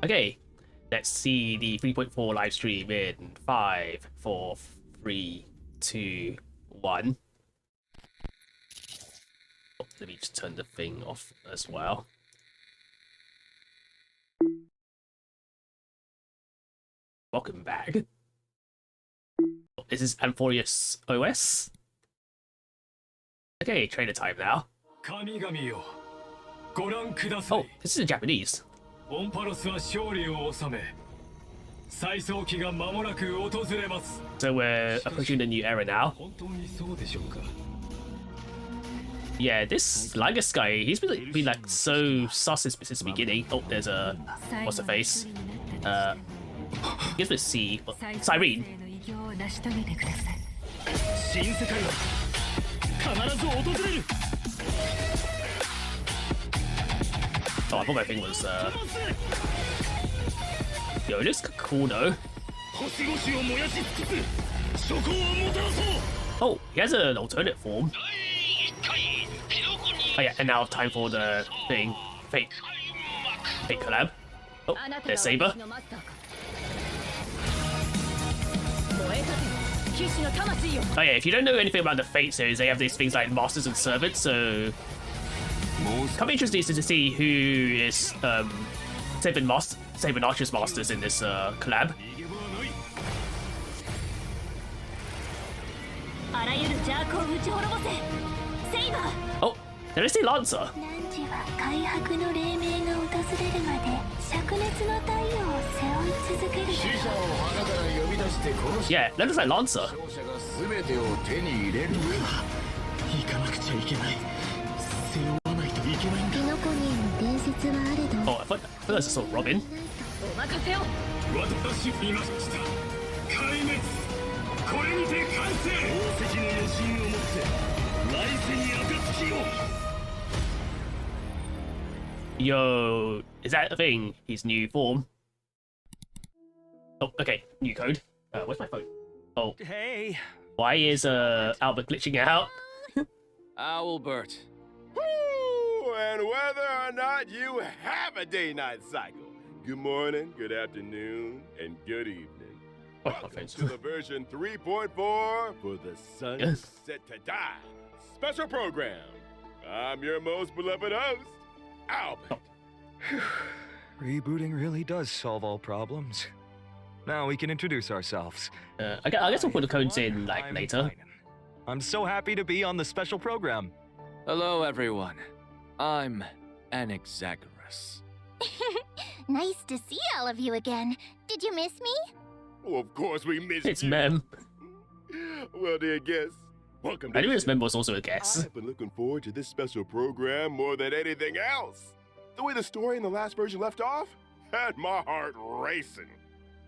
Okay, let's see the 3.4 live stream in 5, 4, 3, 2, 1. Oh, let me just turn the thing off as well. Welcome back. This is Amphorius OS. Okay, trainer time now. Oh, this is in Japanese. So we're approaching the new era now. Yeah, this Linus guy, he's been like so sus since the beginning. Oh, there's a what's her face? Give it a C. Cyrene. Oh, I thought my thing was Yo, it looks cool though. Oh, he has an alternate form. Oh yeah, and now time for the thing. Fate collab. Oh, there's Saber. Oh yeah, if you don't know anything about the Fate series, they have these things like Masters and Servants, so kind of interesting to see who is Saber Archer's Masters in this collab. Oh, did I say Lancer? Yeah, that looks like Lancer. Oh, I thought that was just Robin. Yo, is that a thing? His new form. Oh, okay, new code. Where's my phone? Oh, hey. Why is Albert glitching out? Owlbert. Woo! And whether or not you have a day-night cycle, good morning, good afternoon, and good evening. Welcome to the version 3.4 for the Sun Set to Die special program. I'm your most beloved host, Albert. Rebooting really does solve all problems. Now we can introduce ourselves. I guess we'll put the codes in like later. I'm so happy to be on the special program. Hello, everyone. I'm Anaxagoras. Nice to see all of you again. Did you miss me? Oh, of course we missed you. It's Mem. Well, dear guests, welcome. I knew this member was also a guest. I've been looking forward to this special program more than anything else. The way the story in the last version left off had my heart racing.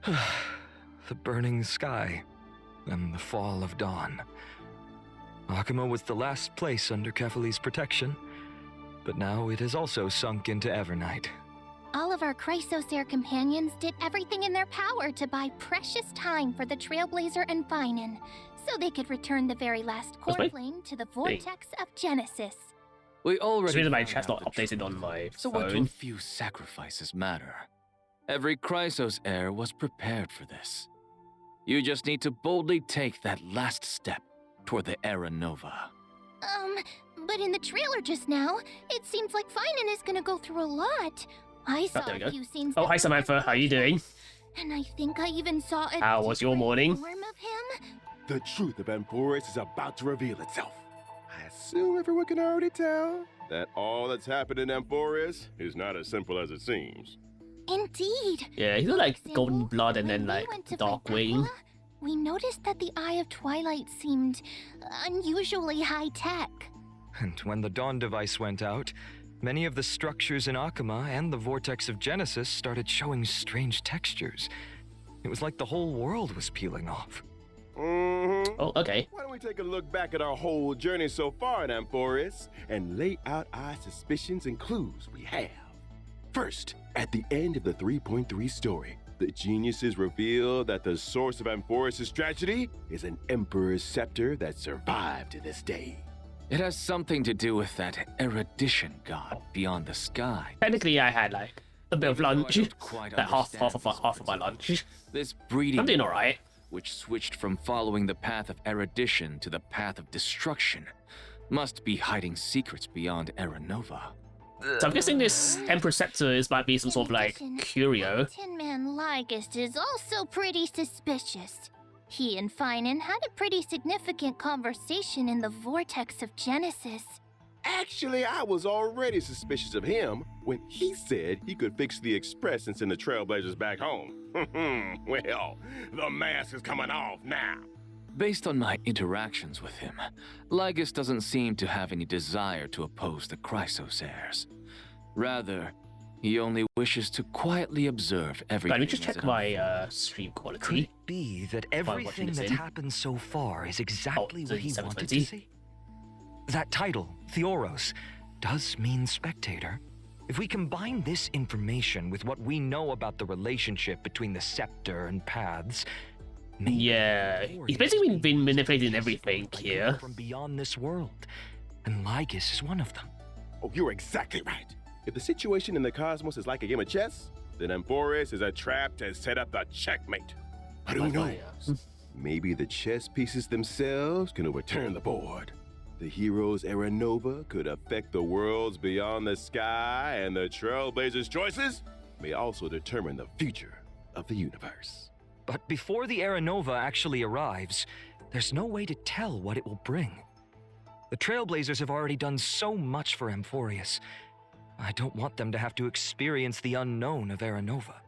The burning sky and the fall of dawn. Akuma was the last place under Kefali's protection, but now it has also sunk into Evernight. All of our Chrysosaur companions did everything in their power to buy precious time for the Trailblazer and Phainon, so they could return the very last core flame to the vortex of Genesis. We already my chat's not updated on my so phone. what do a few sacrifices matter? Every Chrysos heir was prepared for this. You just need to boldly take that last step toward the Era Nova. But in the trailer just now, it seems like Phainon is gonna go through a lot. I saw a few scenes. Oh, hi Samantha, how are you doing? And I think I even saw a How was your morning? form of him. The truth of Amphorius is about to reveal itself. I assume everyone can already tell that all that's happened in Amphorius is not as simple as it seems. Indeed. Yeah, he's got like golden blood and then like dark wing. We noticed that the Eye of Twilight seemed unusually high-tech. And when the Dawn device went out, many of the structures in Akuma and the Vortex of Genesis started showing strange textures. It was like the whole world was peeling off. Oh, okay. Why don't we take a look back at our whole journey so far in Amphorius and lay out our suspicions and clues we have. First, at the end of the 3.3 story, the geniuses reveal that the source of Amphorius' tragedy is an Emperor's scepter that survived to this day. It has something to do with that erudition god beyond the sky. Technically, I had like a bit of lunch. I don't quite Like half understand of my lunch. This breeding I'm doing alright. which switched from following the path of erudition to the path of destruction, must be hiding secrets beyond Era Nova. So I'm guessing this Emperor Scepter might be some sort of like curio. Tin Man Ligust is also pretty suspicious. He and Phainon had a pretty significant conversation in the vortex of Genesis. Actually, I was already suspicious of him when he said he could fix the Express and send the Trailblazers back home. Well, the mask is coming off now. Based on my interactions with him, Ligust doesn't seem to have any desire to oppose the Chrysos heirs. Rather, he only wishes to quietly observe everything. Let me just as check it my unfolds. stream Could quality. it be that watching everything this that's in. happened so far is exactly what he wanted 720. to see? That title, Theoros, does mean spectator. If we combine this information with what we know about the relationship between the scepter and paths, maybe Yeah, Theoros he's basically being been manipulating just everything like here. From beyond this world, and Ligust is one of them. Oh, you're exactly right. If the situation in the cosmos is like a game of chess, then Amphoris is a trap to set up the checkmate. But who knows? Maybe the chess pieces themselves can overturn the board. The hero's Era Nova could affect the worlds beyond the sky, and the Trailblazers' choices may also determine the future of the universe. But before the Era Nova actually arrives, there's no way to tell what it will bring. The Trailblazers have already done so much for Amphoris. I don't want them to have to experience the unknown of Era Nova.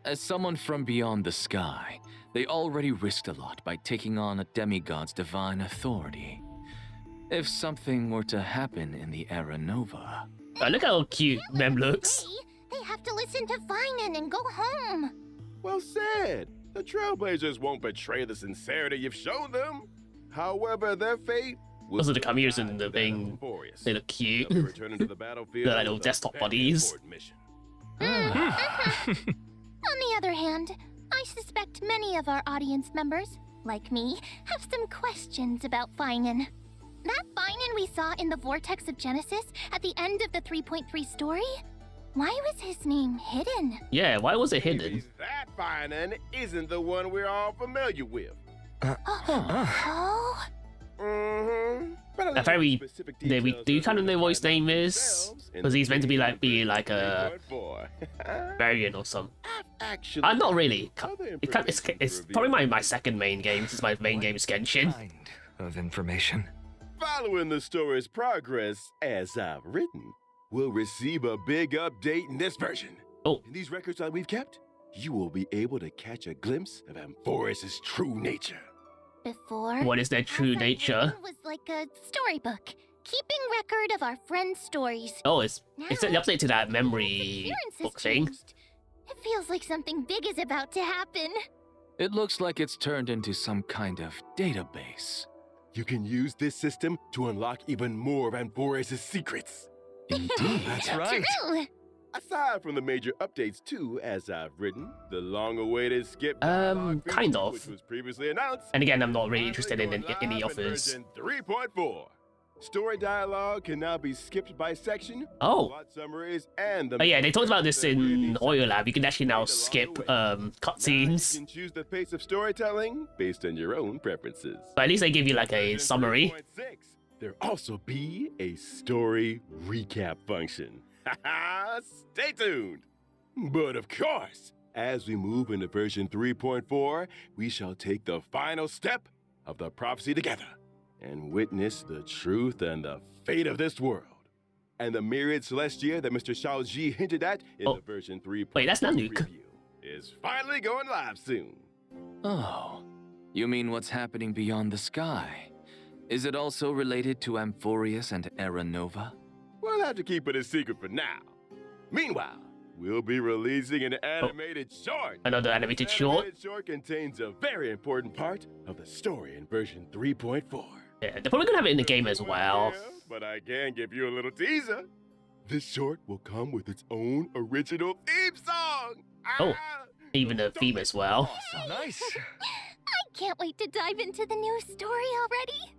As someone from beyond the sky, they already risked a lot by taking on a demigod's divine authority. If something were to happen in the Era Nova... Oh, look how cute Mem looks. They have to listen to Phainon and go home. Well said. The Trailblazers won't betray the sincerity you've shown them. However, their fate will Also, the cameos in decide the that thing, Amphoris. they look cute. They'll be returning to the battlefield They're like little with a desktop very buddies. important mission. On the other hand, I suspect many of our audience members, like me, have some questions about Phainon. That Phainon we saw in the Vortex of Genesis at the end of the 3.3 story? Why was his name hidden? Yeah, why was it Maybe hidden? that Phainon isn't the one we're all familiar with. Oh? Mm-hmm. Apparently, we do kind of know what his name is, because he's meant to be like a variant or something. Not really. It's probably my second main game, since my main game is Genshin. Kind of information. Following the story's progress, as I've written, we'll receive a big update in this version. Oh. In these records that we've kept, you will be able to catch a glimpse of Amphoris' true nature. Before, What is their true nature? Phainon was like a storybook, keeping record of our friends' stories. Oh, it's an Now, update to that his memory appearance has book thing. changed. It feels like something big is about to happen. It looks like it's turned into some kind of database. You can use this system to unlock even more of Amphoris' secrets. Indeed. That's right. True. Aside from the major updates too, as I've written, the long-awaited skip dialogue kind feature, of. which was previously announced. And again, I'm not really interested in finally any going live in offers. version 3.4. Story dialogue can now be skipped by section. Oh. Plot summaries and the Oh yeah, they talked about this in reading Oil Lab. You can actually now along skip the way. cutscenes. Now you can choose the pace of storytelling based on your own preferences. But at least they give you like a Version summary. 3.6, there'll also be a story recap function. Stay tuned. But of course, as we move into version 3.4, we shall take the final step of the prophecy together and witness the truth and the fate of this world. And the myriad celestia that Mr. Shaoji hinted at in Oh. the version 3.4 Wait, that's Nanook. preview is finally going live soon. Oh, you mean what's happening beyond the sky? Is it also related to Amphoris and Era Nova? We'll have to keep it a secret for now. Meanwhile, we'll be releasing an animated short. Another animated This short. animated short contains a very important part of the story in version 3.4. Yeah, they're probably gonna have it in the game as well. Yeah, but I can give you a little teaser. This short will come with its own original theme song. Oh, Ah! even the Don't theme miss as well. Nice. I can't wait to dive into the new story already.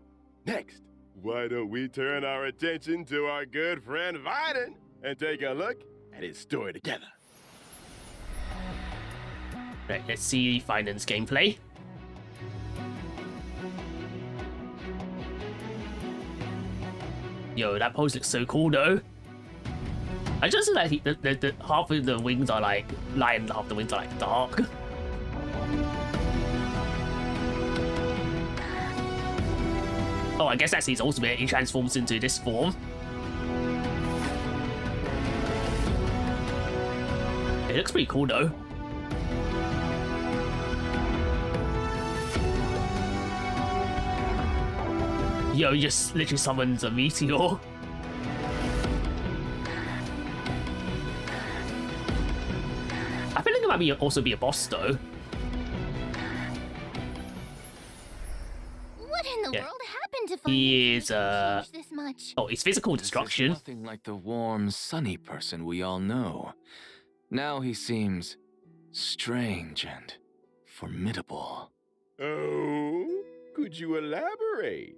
Next, why don't we turn our attention to our good friend Phainon and take a look at his story together. Right, let's see Phainon's gameplay. Yo, that pose looks so cool though. I just like the half of the wings are like light and half the wings are like dark. Oh, I guess that's his ultimate. He transforms into this form. It looks pretty cool though. Yo, he just literally summons a meteor. I feel like it might also be a boss though. What in the world happened to He is this much? oh, it's physical destruction. Nothing like the warm, sunny person we all know. Now he seems strange and formidable. Oh, could you elaborate?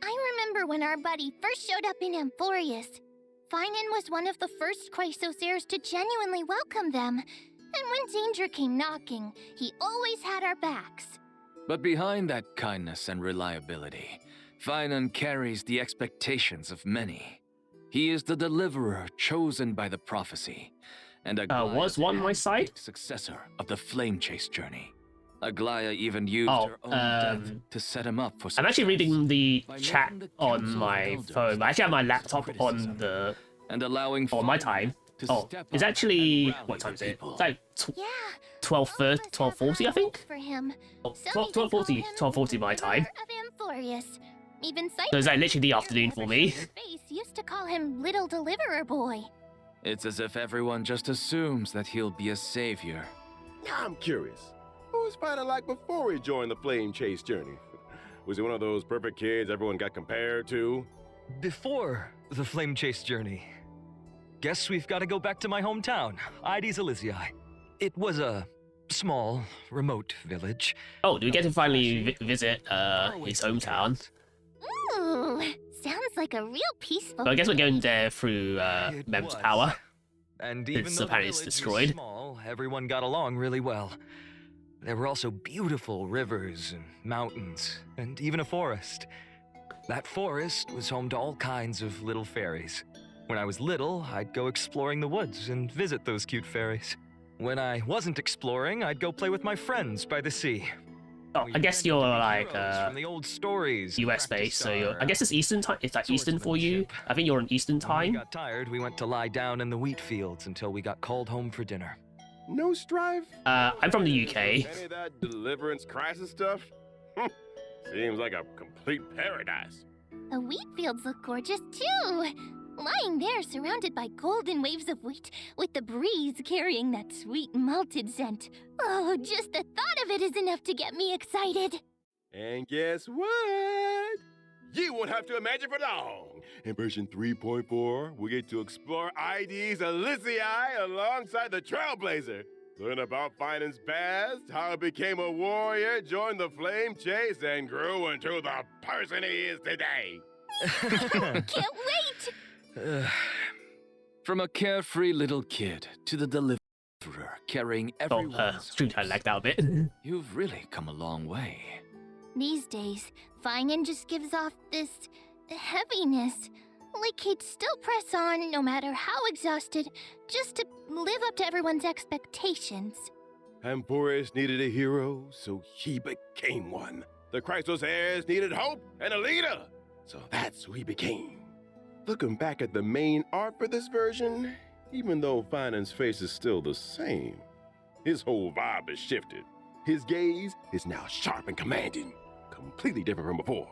I remember when our buddy first showed up in Amphorius. Phainon was one of the first Chrysosairs to genuinely welcome them. And when danger came knocking, he always had our backs. But behind that kindness and reliability, Phainon carries the expectations of many. He is the deliverer chosen by the prophecy, and was one my side? Successor of the Flame Chase journey. Aglaya even used her own death to set him up for success. I'm actually reading the chat on my phone. I actually have my laptop on the on my time. Oh, it's actually what time is it? It's like 12:40, I think. For him. Oh, 12:40 my time. Even so it's like literally the afternoon for me. Face used to call him Little Deliverer Boy. It's as if everyone just assumes that he'll be a savior. Now I'm curious. What was Phainon like before he joined the Flame Chase journey? Was he one of those perfect kids everyone got compared to? Before the Flame Chase journey, guess we've got to go back to my hometown, Ides Elysiae. It was a small, remote village. Oh, do we get to finally visit his hometown? Ooh, sounds like a real peaceful. So I guess we're going there through Mem's power. And even though apparently it's destroyed. Small, everyone got along really well. There were also beautiful rivers and mountains, and even a forest. That forest was home to all kinds of little fairies. When I was little, I'd go exploring the woods and visit those cute fairies. When I wasn't exploring, I'd go play with my friends by the sea. Oh, I guess you're like from the old stories, US based, so I guess it's Eastern time. It's like Eastern for you. I think you're on Eastern time. When we got tired, we went to lie down in the wheat fields until we got called home for dinner. No strife? I'm from the UK. Any of that deliverance crisis stuff? Seems like a complete paradise. The wheat fields look gorgeous too. Lying there surrounded by golden waves of wheat, with the breeze carrying that sweet malted scent. Oh, just the thought of it is enough to get me excited. And guess what? You won't have to imagine for long. In version 3.4, we get to explore Ides Elysiae alongside the Trailblazer. Learn about Phainon's past, how he became a warrior, joined the Flame Chase, and grew into the person he is today. Can't wait! From a carefree little kid to the deliverer carrying everyone's I like that a bit. You've really come a long way. These days, Phainon just gives off this heaviness. Like he'd still press on no matter how exhausted, just to live up to everyone's expectations. Amphorius needed a hero, so he became one. The Chrysosairs needed hope and a leader, so that's who he became. Looking back at the main art for this version, even though Phainon's face is still the same, his whole vibe has shifted. His gaze is now sharp and commanding, completely different from before.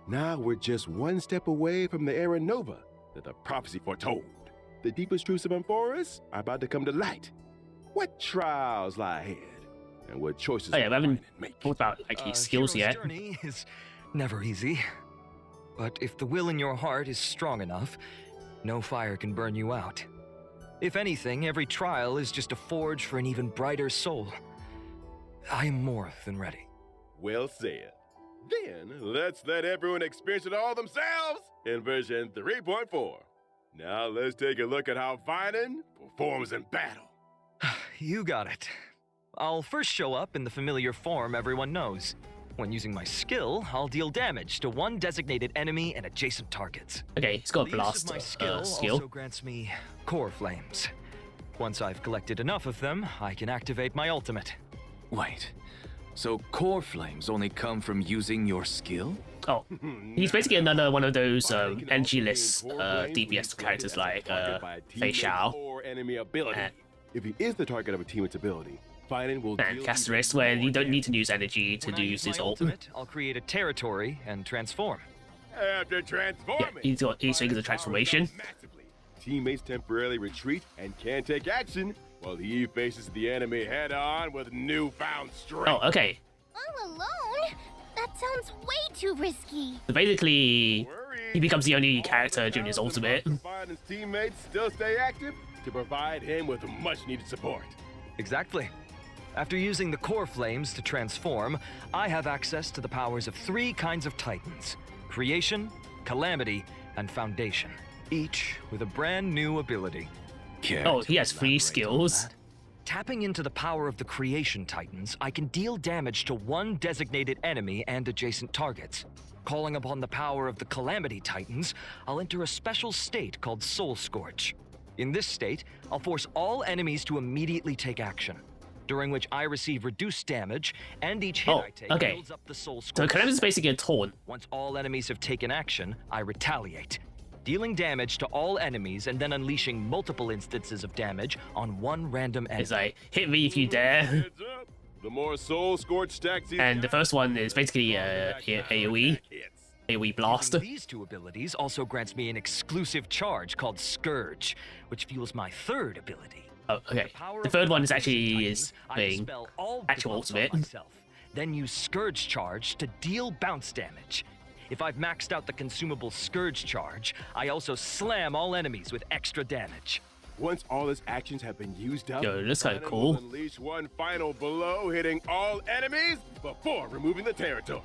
Now we're just one step away from the era Nova that the prophecy foretold. The deepest truths of Amphorius are about to come to light. What trials lie ahead, and what choices we haven't make? talked about like his skills yet. Journey is never easy, but if the will in your heart is strong enough, no fire can burn you out. If anything, every trial is just a forge for an even brighter soul. I am more than ready. Well said. Then, let's let everyone experience it all themselves in version 3.4. Now let's take a look at how Phainon performs in battle. You got it. I'll first show up in the familiar form everyone knows. When using my skill, I'll deal damage to one designated enemy and adjacent targets. Okay, he's got a The use blast of my skill. also grants me core flames. Once I've collected enough of them, I can activate my ultimate. Wait, so core flames only come from using your skill? Oh, he's basically another one of those energy-less DPS characters like Phainon or enemy ability. If he is the target of a teammate's ability, Phainon will and Casterist, where you don't need to use energy to use his ult. ultimate, I'll create a territory and transform. After transforming, Yeah, he's figured the transformation. massively. Teammates temporarily retreat and can't take action, while he faces the enemy head-on with newfound strength. Oh, okay. All alone? That sounds way too risky. So basically, he becomes the only character during his ultimate. Phainon teammates still stay active to provide him with much-needed support. Exactly. After using the core flames to transform, I have access to the powers of 3 kinds of titans: Creation, Calamity, and Foundation, each with a brand new ability. Oh, he has 3 skills. Tapping into the power of the Creation Titans, I can deal damage to one designated enemy and adjacent targets. Calling upon the power of the Calamity Titans, I'll enter a special state called Soul Scorch. In this state, I'll force all enemies to immediately take action, during which I receive reduced damage, and each hit I take builds up the Soul Scorch. So Calamity is basically a taunt. Once all enemies have taken action, I retaliate, dealing damage to all enemies and then unleashing multiple instances of damage on one random enemy. It's like, hit me if you dare. Heads up. The more Soul Scorch stacks he's And the got, first one is basically AoE. hits. AoE blast. Using these 2 abilities also grants me an exclusive charge called Scourge, which fuels my 3rd ability. Oh, okay. Power The of third one is Creation actually Titans, his I thing. dispel all Actual debuffs on ultimate. myself, then use Scourge Charge to deal bounce damage. If I've maxed out the consumable Scourge Charge, I also slam all enemies with extra damage. Once all his actions have been used up, Yo, that's kinda Phainon cool. will unleash one final blow, hitting all enemies before removing the territory.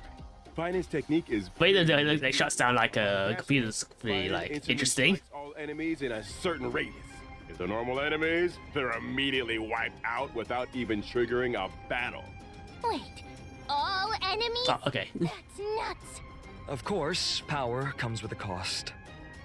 Phainon's technique is Wait, it shuts down like computers. Pretty Phainon like instantly interesting. strikes all enemies in a certain radius. If they're normal enemies, they're immediately wiped out without even triggering a battle. Wait, all enemies? Oh, okay. That's nuts. Of course, power comes with a cost.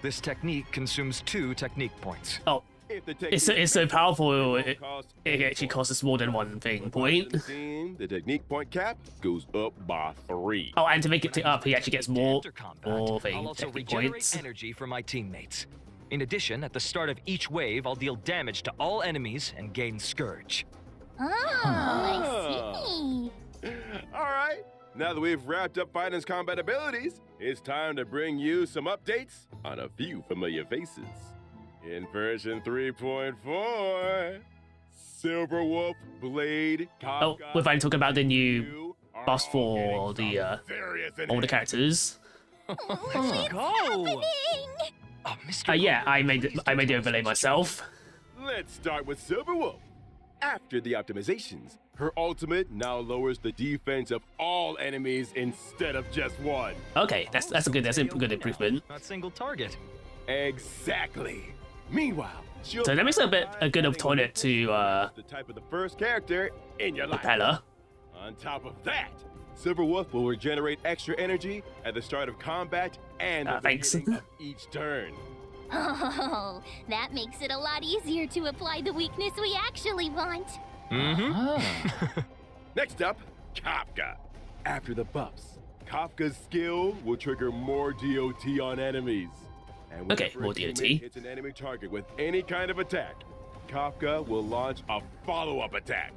This technique consumes 2 technique points. Oh, If the it's so powerful. It costs actually costs more than one thing point. The technique point cap goes up by 3. Oh, and to make it up, he actually gets more After combat, I'll thing also technique regenerate points. energy for my teammates. In addition, at the start of each wave, I'll deal damage to all enemies and gain Scourge. Oh, I see. All right. Now that we've wrapped up Phainon's combat abilities, it's time to bring you some updates on a few familiar faces. In version 3.4, Silverwolf, Blade, Kafka, Oh, we're finally talking about the new you are boss all for getting the some serious older enhancements. characters. What's happening? Oh, Mr. Yeah, I made the overlay myself. Let's start with Silverwolf. After the optimizations, her ultimate now lowers the defense of all enemies instead of just one. Okay, that's a good improvement. Not single target. Exactly. Meanwhile, she'll So that makes it a good alternate to the type of the first character in your life. Propeller. On top of that, Silverwolf will regenerate extra energy at the start of combat and at the Thanks. beginning of each turn. Oh, that makes it a lot easier to apply the weakness we actually want. Next up, Kafka. After the buffs, Kafka's skill will trigger more DOT on enemies. And Okay, whenever more a teammate DOT. hits an enemy target with any kind of attack, Kafka will launch a follow-up attack.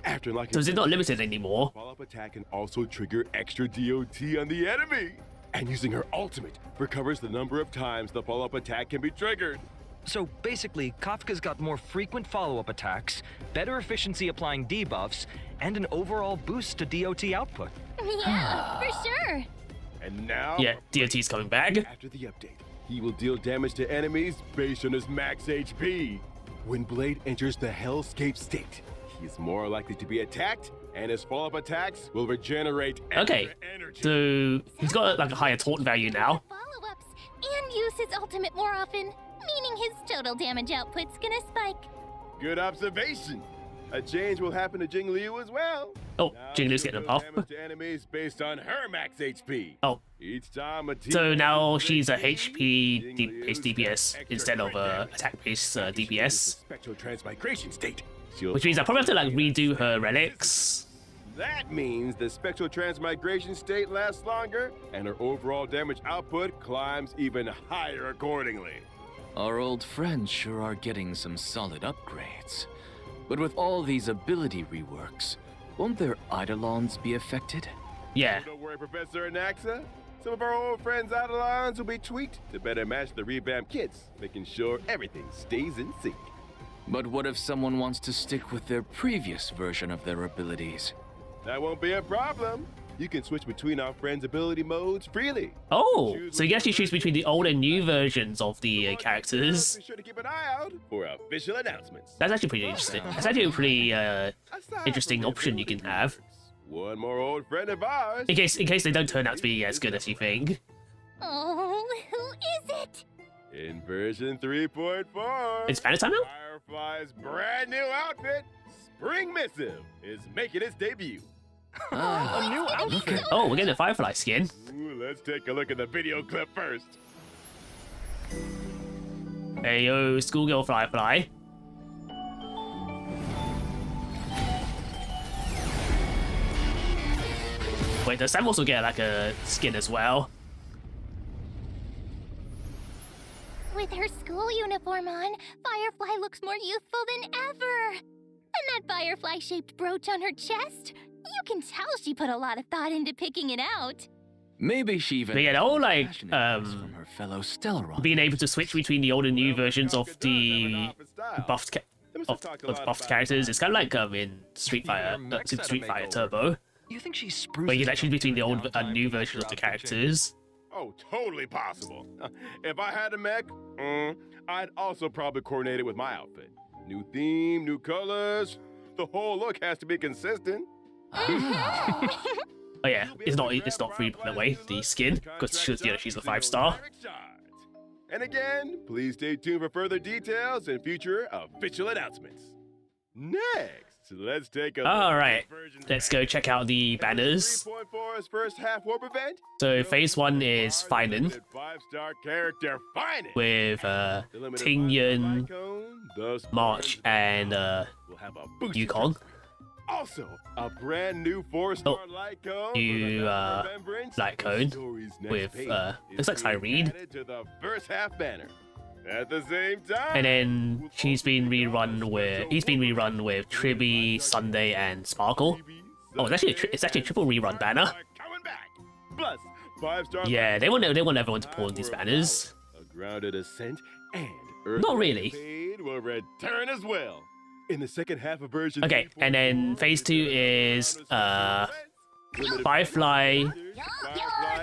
After unlocking So is it not limited anymore? follow-up attack can also trigger extra DOT on the enemy. And using her ultimate recovers the number of times the follow-up attack can be triggered. So basically, Kafka's got more frequent follow-up attacks, better efficiency applying debuffs, and an overall boost to DOT output. Yeah, for sure. And now, Yeah, DOT's coming back. after the update, he will deal damage to enemies based on his max HP. When Blade enters the Hellscape state, he is more likely to be attacked, and his follow-up attacks will regenerate Okay, extra energy. so he's got like a higher taunt value now. Follow-ups and use his ultimate more often, meaning his total damage output's gonna spike. Good observation. A change will happen to Jingliu as well. Oh, Now Jingliu's she'll getting a deal buff. damage to enemies based on her max HP. Oh, Each time a team so now uses she's a key, HP Jingliu's based gets DPS extra instead of crit damage. attack-based After she uses DPS. the spectral transmigration state, she'll Which means I probably have to like also redo her gain relics. That means the spectral transmigration state lasts longer, and her overall damage output climbs even higher accordingly. Our old friends sure are getting some solid upgrades. But with all these ability reworks, won't their Eidolons be affected? Yeah. Don't worry, Professor Anaxa. Some of our old friends' Eidolons will be tweaked to better match the revamped kits, making sure everything stays in sync. But what if someone wants to stick with their previous version of their abilities? That won't be a problem. You can switch between our friends' ability modes freely. Oh, so you can actually choose between the old and new versions of the characters. Be sure to keep an eye out for official announcements. That's actually pretty interesting. That's actually a pretty interesting option you can have. One more old friend of ours. In case they don't turn out to be as good as you think. Oh, who is it? In version 3.4, It's banner time now? Firefly's brand new outfit, Spring Missive, is making its debut. Ah, A new outfit. Oh, we're getting a Firefly skin. Ooh, let's take a look at the video clip first. Hey yo, schoolgirl Firefly. Wait, does Sam also get like a skin as well? With her school uniform on, Firefly looks more youthful than ever. And that firefly-shaped brooch on her chest, you can tell she put a lot of thought into picking it out. maybe she even They get all like passionate advice from her fellow Stellaron. being able to switch between the old and new versions of the buffed Of buffed characters. It's kind of like in Street Fighter, Super Street Fighter Turbo, You think she's where you sprucing can choose up between the the old and new versions of the characters. Oh, totally possible. If I had a mech, I'd also probably coordinate it with my outfit. New theme, new colors. The whole look has to be consistent. Oh yeah, it's not free by the way, the skin, because she's a 5-star. And again, please stay tuned for further details and future official announcements. Next, let's take a look All at right, version let's go check out the banners. 3.4's first half warp event. So phase 1 is Phainon 5-star character Phainon. with The limited Tingyun, icon, thus March, and will have a boost Yukon. Also, a brand new 4-star light cone. new, for the remembrance light of the cone story's next with, page looks like is being Cyrene. added to the first half banner. At the same time, And then he's been rerun with Tribby, Sunday, and Sparkle. Oh, it's actually a triple rerun banner. Coming back. Plus, 5-star. Yeah, they want everyone to pawn these banners. A grounded ascent and Not really. Paid will return as well. In the second half of version. Okay, and then phase 2 is Firefly.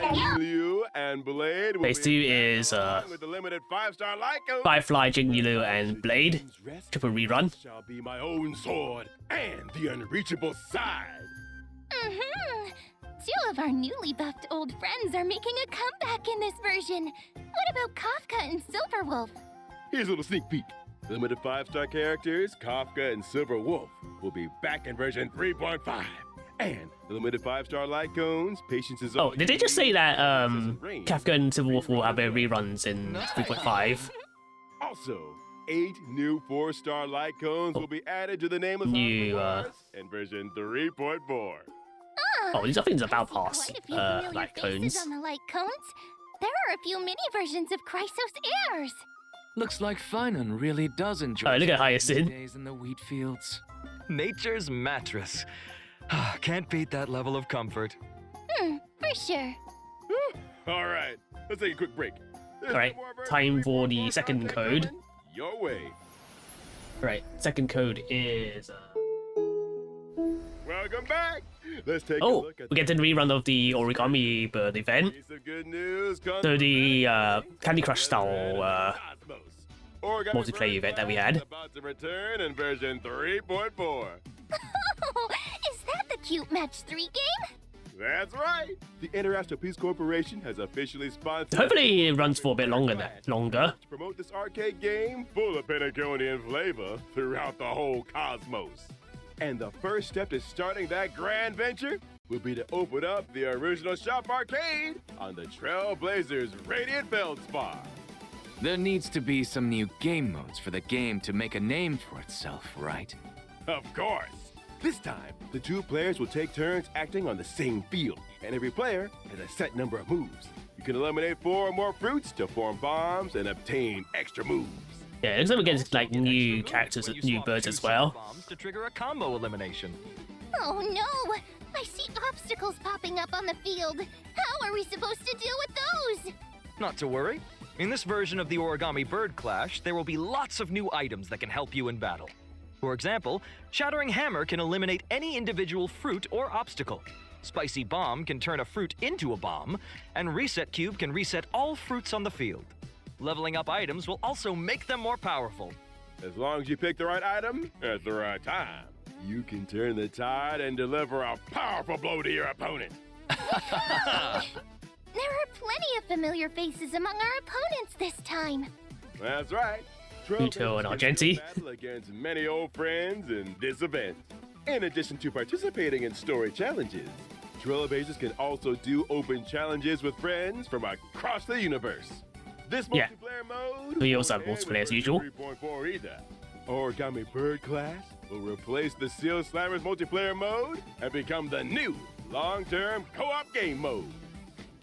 Jingliu and Blade. Phase 2 is with the limited 5-star light cone. Firefly, Jingliu, and Blade. Triple rerun. Shall be my own sword and the unreachable side. Mm-hmm. Two of our newly buffed old friends are making a comeback in this version. What about Kafka and Silverwolf? Here's a little sneak peek. Limited 5-star characters, Kafka and Silver Wolf, will be back in version 3.5. And the limited 5-star light cones, patience is all Oh, did they just say that Kafka and Silverwolf will have their reruns in 3.5? Also, 8 new 4-star light cones will be added to the name of New, in version 3.4. Oh, these are things about pass, Quite a few familiar light faces cones. on the light cones. There are a few mini versions of Chrysos heirs. Looks like Phainon really does enjoy Oh, look at spending Hyacinth. days in the wheat fields. Nature's mattress. Can't beat that level of comfort. For sure. All right, let's take a quick break. There's Alright, more version time for the 3.4 second content code. coming your way. Right, second code is... Welcome back. Let's take a Oh, look at we get the rerun of the Origami Bird event. piece of good news. So the Candy Crush style multiplayer event that we had. About to return in version 3.4. Oh, is that the cute Match 3 game? That's right. The International Peace Corporation has officially sponsored. Hopefully it runs for a bit longer. To promote this arcade game full of Pentaconian flavor throughout the whole cosmos. And the first step to starting that grand venture will be to open up the original shop arcade on the Trailblazers' Radiant Feldspar. There needs to be some new game modes for the game to make a name for itself, right? Of course. This time, the 2 players will take turns acting on the same field, and every player has a set number of moves. You can eliminate 4 or more fruits to form bombs and obtain extra moves. Yeah, it looks like we're getting like new characters, new birds as well. Bombs to trigger a combo elimination. Oh no! I see obstacles popping up on the field. How are we supposed to deal with those? Not to worry. In this version of the Origami Bird Clash, there will be lots of new items that can help you in battle. For example, Shattering Hammer can eliminate any individual fruit or obstacle. Spicy Bomb can turn a fruit into a bomb, and Reset Cube can reset all fruits on the field. Leveling up items will also make them more powerful. As long as you pick the right item at the right time, you can turn the tide and deliver a powerful blow to your opponent. There are plenty of familiar faces among our opponents this time. That's right. Uto and Argenti. Battle against many old friends in this event. In addition to participating in story challenges, Trailblazers can also do open challenges with friends from across the universe. This multiplayer mode we also have multiplayer as usual. 3.4 either. Origami Bird Clash will replace the Seal Slammers multiplayer mode and become the new long-term co-op game mode.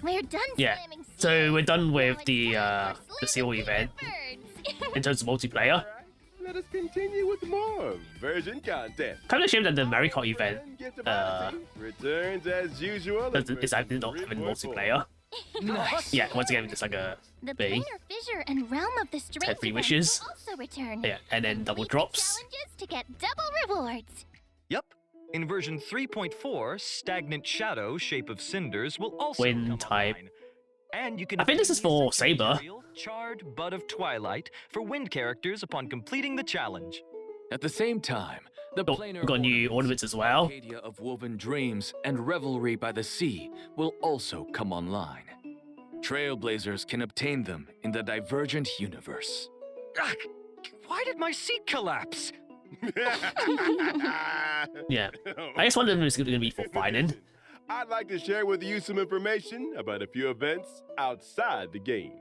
We're done slamming so we're done seals. with Now the it's time for seal slamming event birds. in terms of multiplayer. All right, let us continue with more version content. Kind of shame that the Maricot event returns as usual. is not having multiplayer. Nice. Yeah, once again, it's like a The B. Planar Fissure and Realm of the Strange 3 events wishes. will also return. Yeah, and then double Complete the drops. Challenges to get double rewards. Yep. In version 3.4, Stagnant Shadow, Shape of Cinders will also Wind come type. online. And you can I think this is for Saber. material, Charred Bud of Twilight for wind characters upon completing the challenge. At the same time, the Oh, planar we've got new ornaments as well. Arcadia of Woven Dreams and Revelry by the Sea will also come online. Trailblazers can obtain them in the Divergent universe. Ah, why did my seat collapse? Yeah. I just wonder if it's going to be for Phainon. I'd like to share with you some information about a few events outside the game.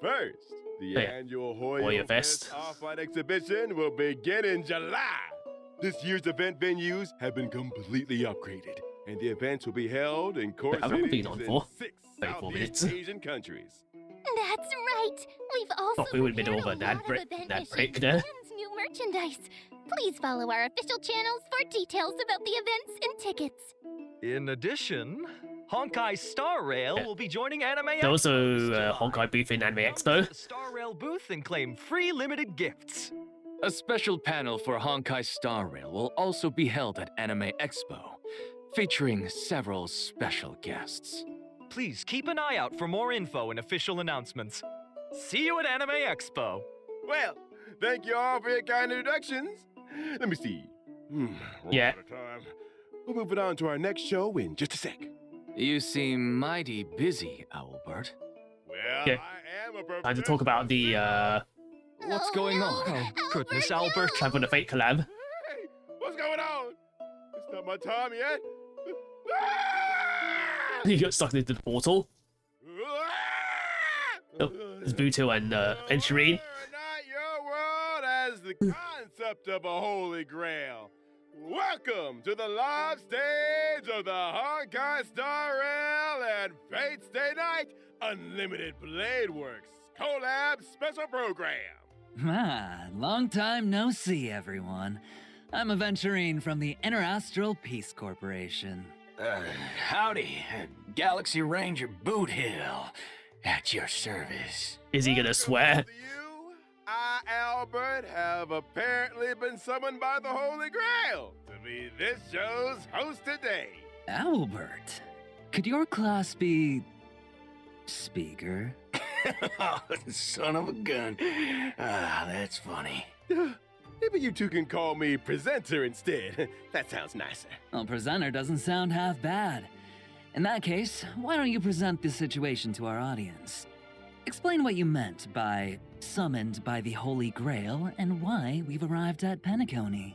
First, the annual Hoya Fest Off-White exhibition will begin in July. This year's event venues have been completely upgraded, and the events will be held in core I've only cities been on in for 6 34 Southeast minutes. Asian countries. That's right. We've also Oh, we would've been prepared over a that lot of break- event that missions break there. and new merchandise. Please follow our official channels for details about the events and tickets. In addition, Honkai Star Rail will be joining Anime There's Expo also this July. Honkai booth in Anime Come Expo. to the Star Rail booth and claim free limited gifts. A special panel for Honkai Star Rail will also be held at Anime Expo, featuring several special guests. Please keep an eye out for more info and official announcements. See you at Anime Expo. Well, thank you all for your kind introductions. Let me see. We're Yeah. out of time. We'll move it on to our next show in just a sec. You seem mighty busy, Owlbert. Well, Yeah. I am a professor. Time to talk about the What's going on? Oh, goodness, no. Albert. time for the Fate collab. Hey, what's going on? It's not my time yet. He got stuck into the portal. Oh, there's Buto and Shireen. Not your world as the concept of a holy grail. Welcome to the live stage of the Honkai Star Rail and Fate Stay Night Unlimited Blade Works Collab Special Program. Ah, long time no see, everyone. I'm Aventurine from the Interastral Peace Corporation. Howdy, Galaxy Ranger Boot Hill, at your service. Is he gonna swear? To you, I, Albert, have apparently been summoned by the Holy Grail to be this show's host today. Albert, could your class be... speaker? Oh, son of a gun. Ah, that's funny. Maybe you two can call me presenter instead. That sounds nicer. Well, presenter doesn't sound half bad. In that case, why don't you present the situation to our audience? Explain what you meant by summoned by the Holy Grail and why we've arrived at Penacony.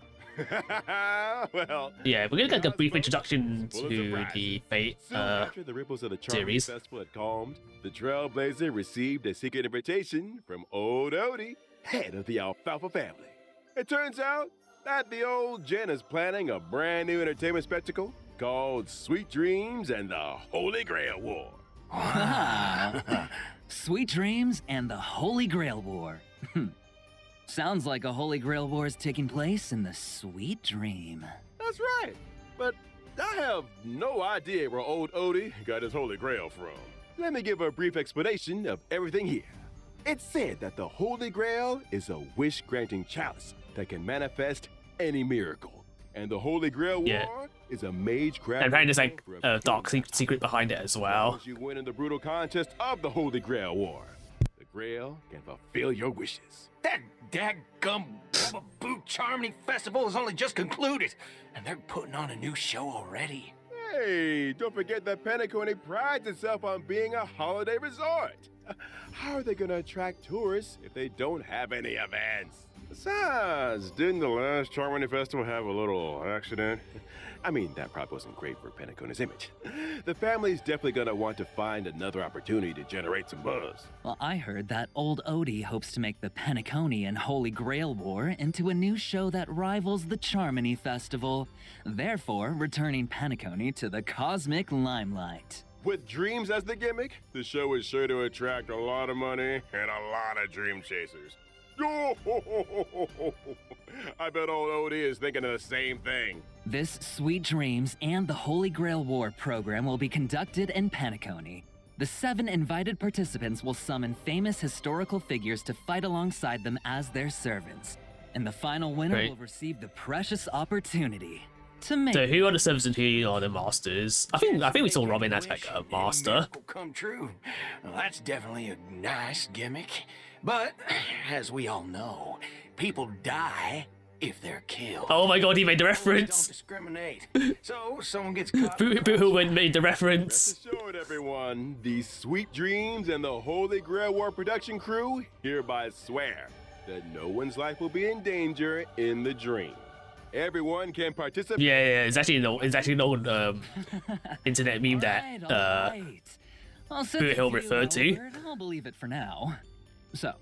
Well, yeah, we're gonna get a brief introduction to the Fate after the ripples of the series. Festival had calmed, the Trailblazer received a secret invitation from old Odie, head of the Alfalfa family. It turns out that the old Jen is planning a brand new entertainment spectacle called Sweet Dreams and the Holy Grail War. Wow. Sweet Dreams and the Holy Grail War. Sounds like a Holy Grail War is taking place in the Sweet Dream. That's right, but I have no idea where old Odie got his Holy Grail from. Let me give a brief explanation of everything here. It's said that the Holy Grail is a wish-granting chalice that can manifest any miracle. And the Holy Grail War is a mage craft. And apparently there's like a dark secret behind it as well. As you win in the brutal contest of the Holy Grail War, the Grail can fulfill your wishes. That dadgum Boot Charmony Festival has only just concluded, and they're putting on a new show already. Hey, don't forget that Penacony prides itself on being a holiday resort. How are they going to attract tourists if they don't have any events? Besides, didn't the last Charmony Festival have a little accident? I mean, that probably wasn't great for Penacony's image. The family's definitely gonna want to find another opportunity to generate some buzz. Well, I heard that old Odie hopes to make the Penacony and Holy Grail War into a new show that rivals the Charmony Festival, therefore returning Penacony to the cosmic limelight. With dreams as the gimmick, the show is sure to attract a lot of money and a lot of dream chasers. I bet old Odie is thinking of the same thing. This Sweet Dreams and the Holy Grail War program will be conducted in Penacony. The 7 invited participants will summon famous historical figures to fight alongside them as their servants. And the final winner will receive the precious opportunity to make... So who are the servants and who are the masters? I think we saw Robin as like a master. Come true. Well, that's definitely a nice gimmick. But, as we all know, people die if they're killed. Oh my god, he made the reference. Don't discriminate. So, someone gets caught. Who made the reference? Rest assured, everyone, the Sweet Dreams and the Holy Grail War production crew hereby swear that no one's life will be in danger in the dream. Everyone can participate. Yeah, it's actually an old internet meme that Well, Hill referred to. I'll believe it for now. So,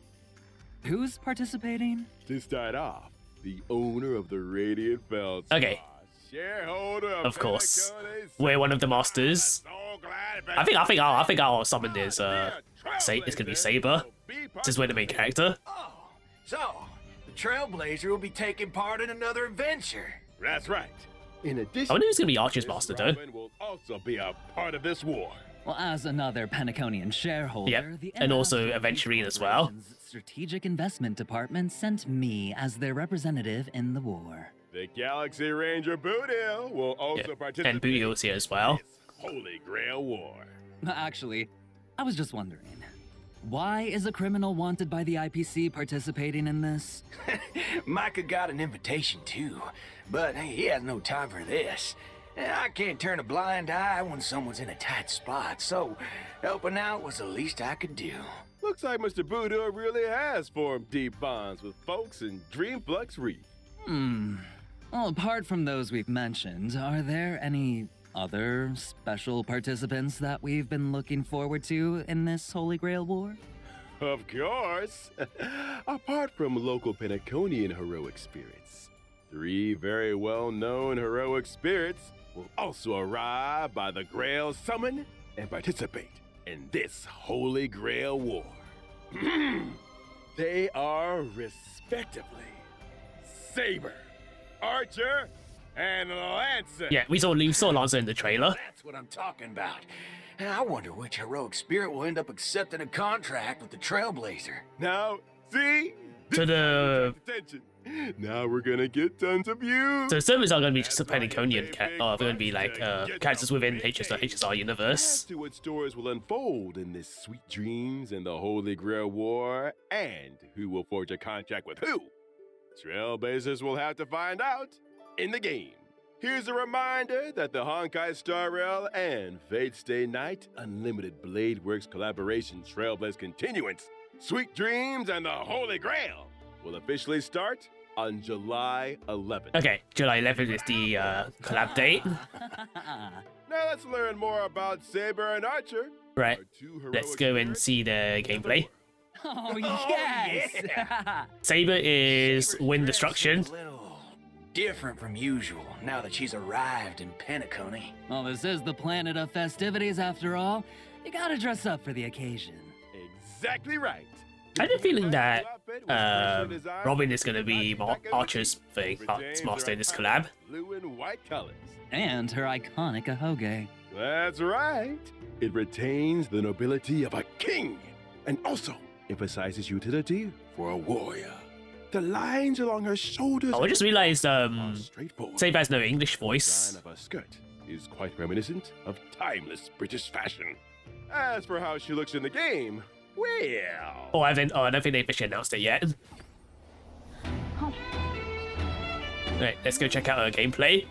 who's participating? To start off, the owner of the Radiant Felt. Okay. Shareholder Of course. We're one of the masters. I think our summon is it's gonna be Saber. This is we're the main character. Oh, so the Trailblazer will be taking part in another adventure. That's right. In addition, I wonder who's gonna be Archer's master though. Robin will also be a part of this war. Well, as another Penaconian shareholder, the and also Aventurine as well. Strategic Investment Department sent me as their representative in the war. The Galaxy Ranger Boothill will also participate. And Boothill's here as well. In this Holy Grail War. Actually, I was just wondering, why is a criminal wanted by the IPC participating in this? Micah got an invitation too, but he has no time for this. I can't turn a blind eye when someone's in a tight spot, so helping out was the least I could do. Looks like Mr. Boothill really has formed deep bonds with folks in Dreamflux Reef. Well, apart from those we've mentioned, are there any other special participants that we've been looking forward to in this Holy Grail War? Of course. Apart from local Penaconian heroic spirits, 3 very well-known heroic spirits will also arrive by the Grail Summon and participate in this Holy Grail War. They are respectively Saber, Archer, and Lancer. Yeah, we saw Lancer in the trailer. That's what I'm talking about. I wonder which heroic spirit will end up accepting a contract with the Trailblazer. Now, see? So the Attention. Now we're gonna get tons of views. so servers are gonna be just a Penaconian they're gonna be like characters within HSR universe. As to what stories will unfold in this Sweet Dreams and the Holy Grail War, and who will forge a contract with who, Trailblazers will have to find out in the game. Here's a reminder that the Honkai Star Rail and Fate Stay Night Unlimited Blade Works collaboration Trailblaze continuance, Sweet Dreams and the Holy Grail, will officially start on July 11th. Okay, July 11th is the collab date. Now let's learn more about Saber and Archer. Right, our two heroic let's go and spirits see the gameplay. Oh, yes! Saber is wind destruction. A little different from usual now that she's arrived in Penacony. Well, this is the planet of festivities after all. You gotta dress up for the occasion. Exactly right. I had a feeling that Robin is going to be Archer's thing, master in this collab. Blue and white colors. And her iconic ahoge. That's right. It retains the nobility of a king and also emphasizes utility for a warrior. The lines along her shoulders. Oh, I just realized straightforward. Saber has no English The voice. design of her skirt is quite reminiscent of timeless British fashion. As for how she looks in the game, well... Oh, I don't think they officially announced it yet. Right, let's go check out her gameplay.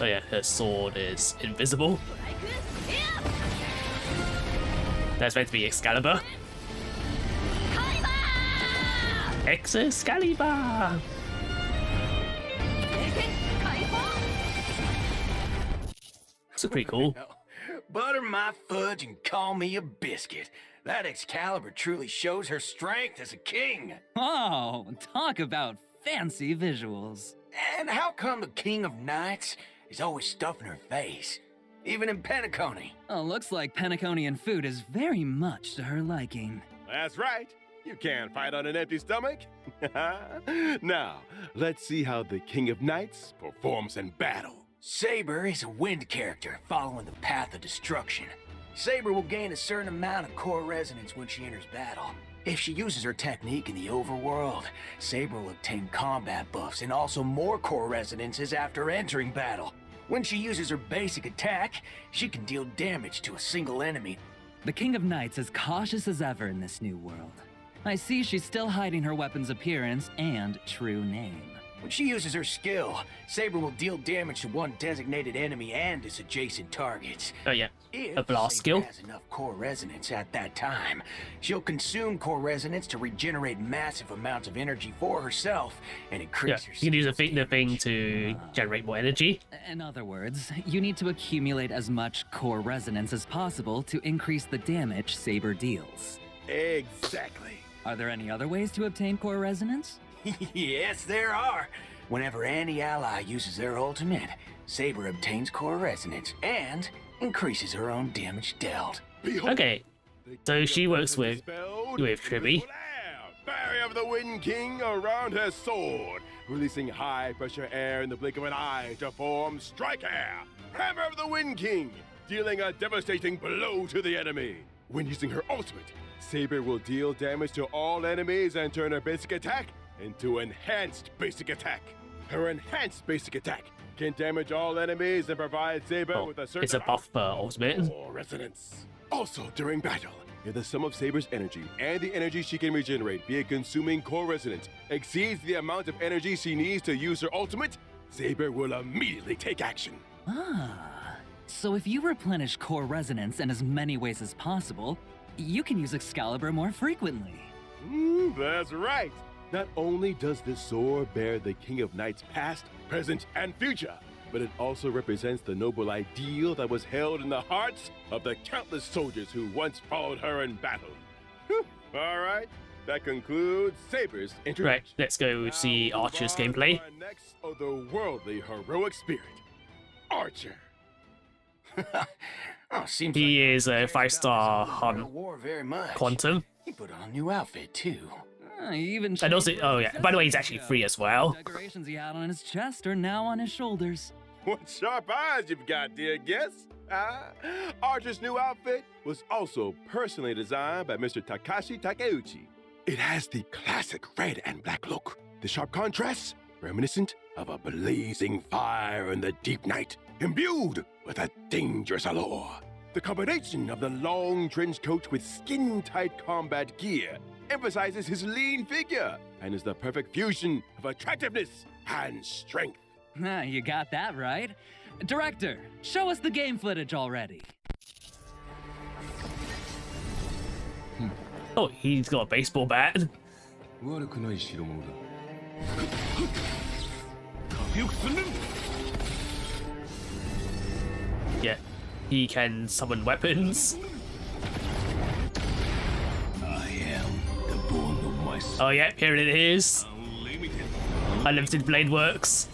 Oh yeah, her sword is invisible. That's meant to be Excalibur. Excalibur! This is pretty cool. Butter my fudge and call me a biscuit. That Excalibur truly shows her strength as a king. Oh, talk about fancy visuals. And how come the King of Knights is always stuffing her face? Even in Penacony. Oh, looks like Penaconian food is very much to her liking. That's right. You can't fight on an empty stomach. Now, let's see how the King of Knights performs in battle. Saber is a wind character following the path of destruction. Saber will gain a certain amount of core resonance when she enters battle. If she uses her technique in the overworld, Saber will obtain combat buffs and also more core resonances after entering battle. When she uses her basic attack, she can deal damage to a single enemy. The King of Knights is cautious as ever in this new world. I see she's still hiding her weapon's appearance and true name. When she uses her skill, Saber will deal damage to one designated enemy and its adjacent targets. Oh yeah, If a blast Saber skill. has enough core resonance at that time, she'll consume core resonance to regenerate massive amounts of energy for herself and Yeah, increase her you can use the speed. thing to generate more energy. In other words, you need to accumulate as much core resonance as possible to increase the damage Saber deals. Exactly. Are there any other ways to obtain core resonance? Yes, there are. Whenever any ally uses their ultimate, Saber obtains core resonance and increases her own damage dealt. Behold, Okay, the so King she of works Knights with expelled Tribby. invisible air. Barrier of the Wind King around her sword, releasing high-pressure air in the blink of an eye to form Strike Air. Hammer of the Wind King, dealing a devastating blow to the enemy. When using her ultimate, Saber will deal damage to all enemies and turn her basic attack into Enhanced Basic Attack. Her Enhanced Basic Attack can damage all enemies and provide Saber Oh, with a certain it's a buff ultimate. core resonance. Also, during battle, if the sum of Saber's energy and the energy she can regenerate via consuming core resonance exceeds the amount of energy she needs to use her ultimate, Saber will immediately take action. Ah, so if you replenish core resonance in as many ways as possible, you can use Excalibur more frequently. That's right. Not only does this sword bear the King of Knights past, present, and future, but it also represents the noble ideal that was held in the hearts of the countless soldiers who once followed her in battle. All right, that concludes Saber's introduction. Right, let's go see Now we'll Archer's move on to gameplay. our next otherworldly heroic spirit, Archer. Oh, seems He like is a 5-star hunt war very much. quantum. He put on a new outfit too. Even And also, oh yeah, by the way, he's actually free as well. Decorations he had on his chest are now on his shoulders. What sharp eyes you've got, dear guest. Archer's new outfit was also personally designed by Mr. Takashi Takeuchi. It has the classic red and black look. The sharp contrasts, reminiscent of a blazing fire in the deep night, imbued with a dangerous allure. The combination of the long trench coat with skin-tight combat gear emphasizes his lean figure and is the perfect fusion of attractiveness and strength. You got that right. Director, show us the game footage already. Oh, he's got a baseball bat. Yeah, he can summon weapons. Oh yeah, here it is. Unlimited Blade Works.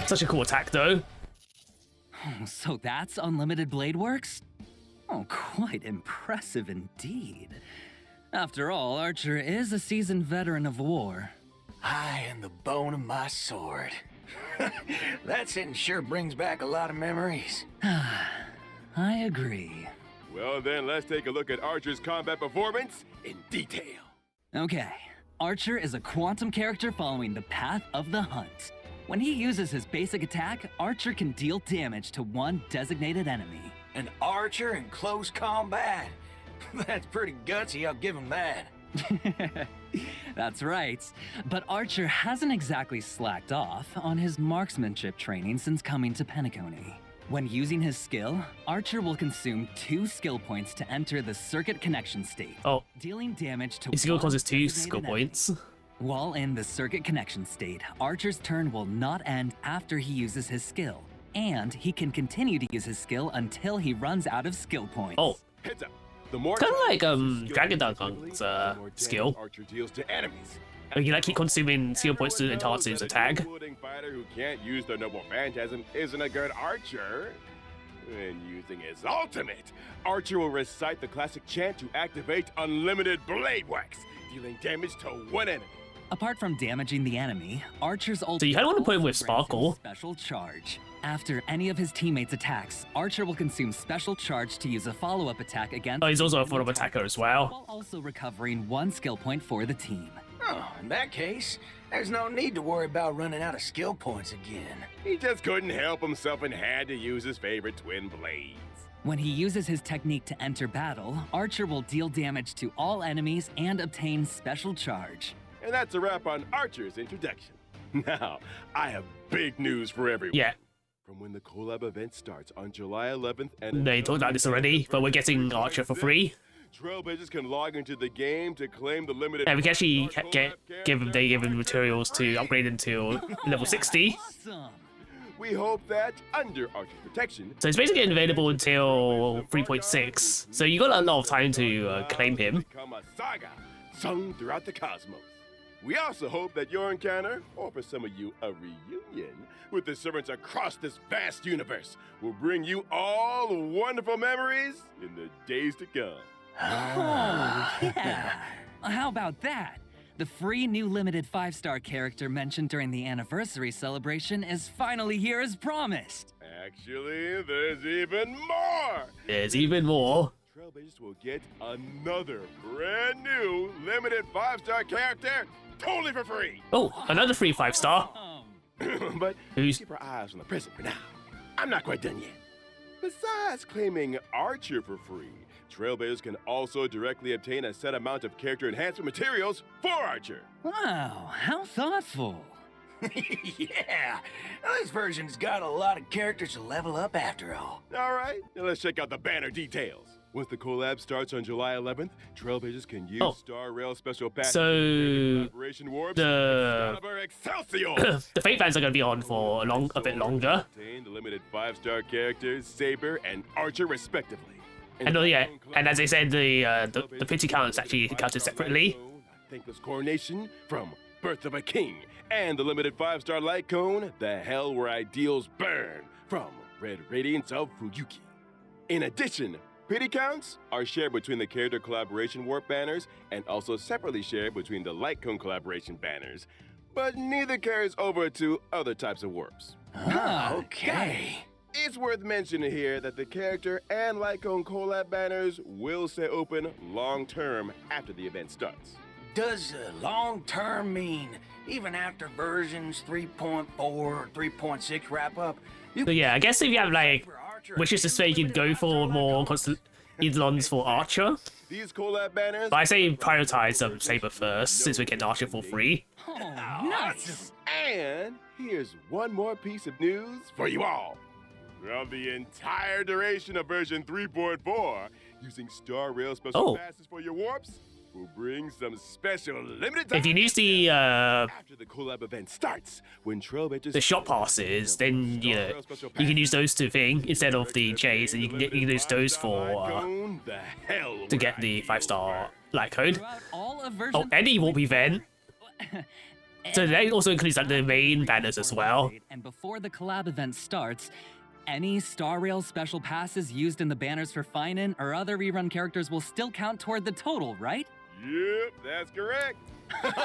Such a cool attack though. So that's Unlimited Blade Works? Oh, quite impressive indeed. After all, Archer is a seasoned veteran of war. I am the bone of my sword. That sentence sure brings back a lot of memories. I agree. Well then, let's take a look at Archer's combat performance in detail. Okay, Archer is a quantum character following the path of the hunt. When he uses his basic attack, Archer can deal damage to one designated enemy. An archer in close combat? That's pretty gutsy, I'll give him that. That's right. But Archer hasn't exactly slacked off on his marksmanship training since coming to Penacony. When using his skill, Archer will consume 2 skill points to enter the circuit connection state. Oh, dealing damage to his skill one causes 2 designated skill enemy. points. While in the circuit connection state, Archer's turn will not end after he uses his skill, and he can continue to use his skill until he runs out of skill points. Oh, Heads up. The more kind of like time Dragon skill Dunk's the more skill. damage Archer deals to enemies. You can like keep consuming skill points to enhance his attack. A wielding fighter who can't use their noble phantasm isn't a good archer. When using his ultimate, Archer will recite the classic chant to activate Unlimited Blade Works, dealing damage to one enemy. Apart from damaging the enemy, Archer's ultimate you kinda wanna put him with also grants him Sparkle. special charge. After any of his teammates' attacks, Archer will consume special charge to use a follow-up attack against. Oh, he's also a enemy follow-up attacker as well. while also recovering 1 skill point for the team. Oh, in that case, there's no need to worry about running out of skill points again. He just couldn't help himself and had to use his favorite twin blades. When he uses his technique to enter battle, Archer will deal damage to all enemies and obtain special charge. And that's a wrap on Archer's introduction. Now, I have big news for everyone. Yeah, From when the collab event starts on July 11th and they talked about this already, but we're getting Archer for free. Trailblazers can log into the game to claim the limited. And we can actually Collab give character him materials to upgrade until level 60. Awesome! We hope that under Archer's protection, So it's basically available until 3.6. So you got a lot of time to claim him. become a saga sung throughout the cosmos. We also hope that your encounter, or for some of you, a reunion with the servants across this vast universe will bring you all wonderful memories in the days to come. Oh, yeah! How about that? The free new limited 5-star character mentioned during the anniversary celebration is finally here as promised. Actually, there's even more! There's even more. Trailblazers will get another brand new limited 5-star character totally for free. Oh, another free 5-star. But Who's- keep our eyes on the present for now. I'm not quite done yet. Besides claiming Archer for free, Trailblazers can also directly obtain a set amount of character enhancement materials for Archer. Wow, how thoughtful. Yeah, this version's got a lot of characters to level up after all. All right, now let's check out the banner details. Once the collab starts on July 11th, Trailblazers can use Star Rail special packs. So, Collaboration Warps, the- Excalibur Excelsior. The Fate fans are going to be on for a bit longer. Obtain the limited 5-star characters, Saber and Archer respectively. And yeah, and as I said, the pity count is actually counted separately. Thankless Coronation from Birth of a King, and the limited 5-star light cone, The Hell Where Ideals Burn, from Red Radiance of Fuyuki. In addition, pity counts are shared between the character collaboration warp banners and also separately shared between the light cone collaboration banners, but neither carries over to other types of warps. Okay. It's worth mentioning here that the character and Lycone collab banners will stay open long-term after the event starts. Does long-term mean even after versions 3.4 or 3.6 wrap up? So yeah, I guess if you have like for Archer, wishes to say, you can go for more constant Eidolons for Archer. These collab banners. But I say prioritize Saber first, since we get Archer for free. Oh, nice! And here's one more piece of news for you all. Throughout the entire duration of version 3.4, Using Star Rail special passes for your warps will bring some special limited time. If you use the after the collab event starts, when Trailblazers shop passes, then you know you can use those to thing instead of the J's, and you can use those for to get the 5-star light code. Oh, any warp event. So that also includes like the main banners as well. And before the collab event starts, any Star Rail special passes used in the banners for Phainon or other rerun characters will still count toward the total, right? Yep, that's correct.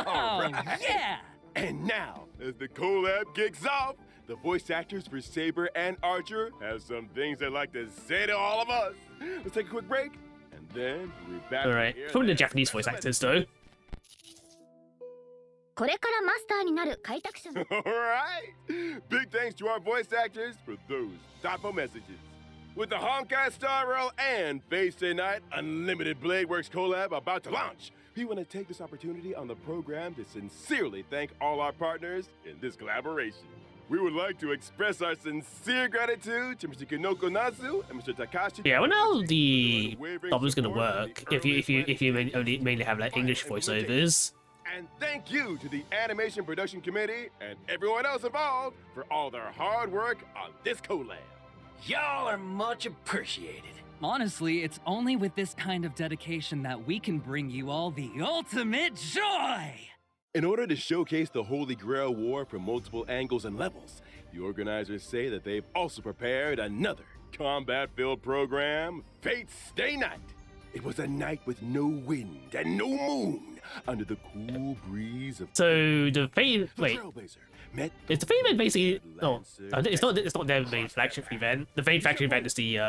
All right. Yeah! And now, as the collab kicks off, the voice actors for Saber and Archer have some things they'd like to say to all of us. Let's take a quick break, and then we'll be back. Alright, probably the Japanese voice actors though. Alright! Big thanks to our voice actors for those thoughtful messages. With the Honkai Star Rail and Phainon Stay Night Unlimited Blade Works Collab about to launch, we want to take this opportunity on the program to sincerely thank all our partners in this collaboration. We would like to express our sincere gratitude to Mr. Kinoko Nasu and Mr. Takashi. Yeah, well now the problem's gonna work if you mainly have like English voiceovers. And thank you to the Animation Production Committee and everyone else involved for all their hard work on this collab. Y'all are much appreciated. Honestly, it's only with this kind of dedication that we can bring you all the ultimate joy! In order to showcase the Holy Grail War from multiple angles and levels, the organizers say that they've also prepared another combat-filled program, Phainon Stay Night. It was a night with no wind and no moon, under the cool breeze of... So the Phainon... Wait. It's the Phainon event basically... No, it's not their main flagship event. The main flagship event is the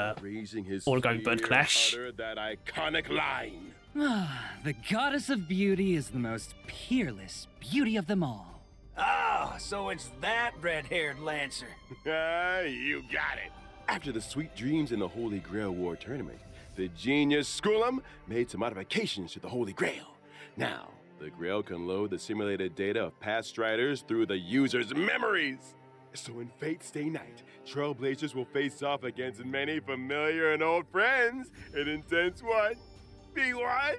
all-going bird clash. That iconic line. The goddess of beauty is the most peerless beauty of them all. Oh, so it's that red-haired Lancer. You got it. After the sweet dreams in the Holy Grail War tournament, the genius Skullum made some modifications to the Holy Grail. Now, the Grail can load the simulated data of past striders through the user's memories. So in Phainon Stay Night, Trailblazers will face off against many familiar and old friends in intense one. B1!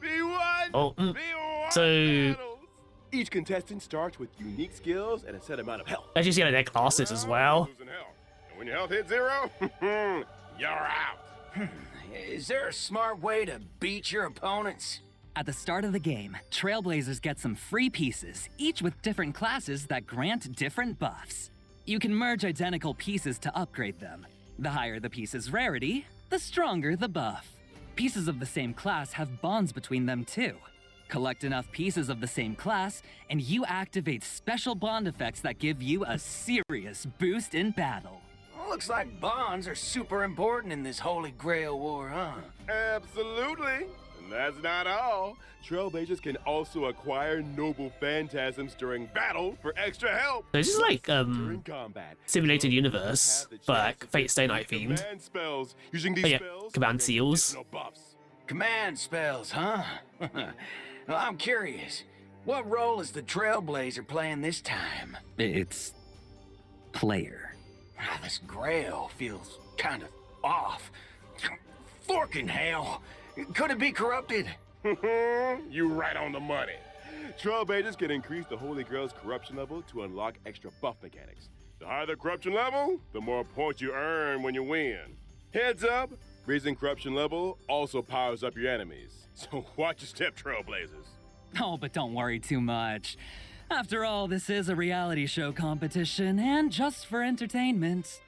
B1! Oh, B1 so... battles. Each contestant starts with unique skills and a set amount of health. Let's just see like their classes as well. And when your health hits 0, you're out. Is there a smart way to beat your opponents? At the start of the game, Trailblazers get some free pieces, each with different classes that grant different buffs. You can merge identical pieces to upgrade them. The higher the piece's rarity, the stronger the buff. Pieces of the same class have bonds between them too. Collect enough pieces of the same class, and you activate special bond effects that give you a serious boost in battle. Looks like bonds are super important in this Holy Grail War, huh? Absolutely. And that's not all. Trailblazers can also acquire noble phantasms during battle for extra help. So this is like During combat, simulated universe, but like Phainon Stay Night themed. Command spells. Using these Oh yeah, spells, command get seals. additional buffs. Command spells, huh? Well, I'm curious. What role is the Trailblazer playing this time? It's... player. This Grail feels kind of off. Forking hell. Could it be corrupted? You right on the money. Trailblazers can increase the Holy Grail's corruption level to unlock extra buff mechanics. The higher the corruption level, the more points you earn when you win. Heads up, raising corruption level also powers up your enemies. So watch your step, Trailblazers. Oh, but don't worry too much. After all, this is a reality show competition, and just for entertainment.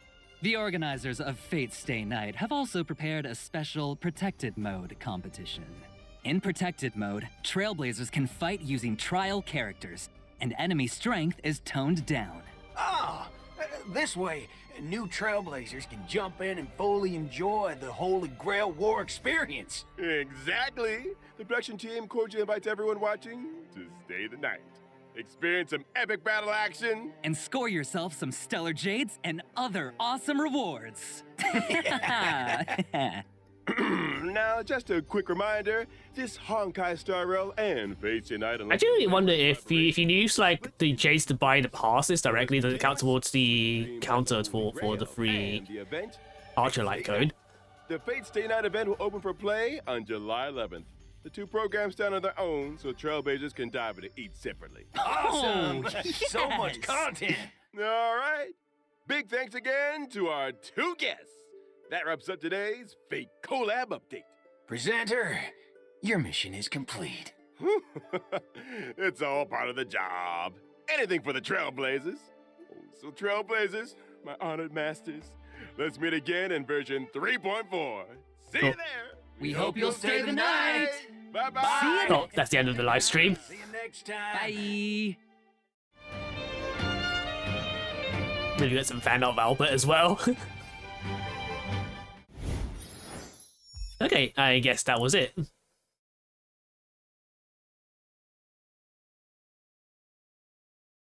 The organizers of Phainon Stay Night have also prepared a special Protected Mode competition. In Protected Mode, Trailblazers can fight using trial characters, and enemy strength is toned down. Oh, this way, new Trailblazers can jump in and fully enjoy the Holy Grail War experience. Exactly. The production team cordially invites everyone watching to stay the night. Experience some epic battle action. And score yourself some stellar jades and other awesome rewards. Now, just a quick reminder, this Honkai Star Rail and Phainon Stay Night... I do wonder if you use like the Jades to buy the passes directly, does it count towards the counter for the free Archer light code? The Fate Stay Night event will open for play on July 11th. The two programs stand on their own, so Trailblazers can dive into each separately. Awesome! yes. So much content! All right. Big thanks again to our two guests. That wraps up today's Fate Collab update. Presenter, your mission is complete. It's all part of the job. Anything for the Trailblazers. So Trailblazers, my honored masters, let's meet again in version 3.4. See you there. We hope you'll stay the night. Bye-bye. See you Oh, that's the end of the live stream. See you next time. Bye. Maybe get some fan of Albert as well. Okay, I guess that was it.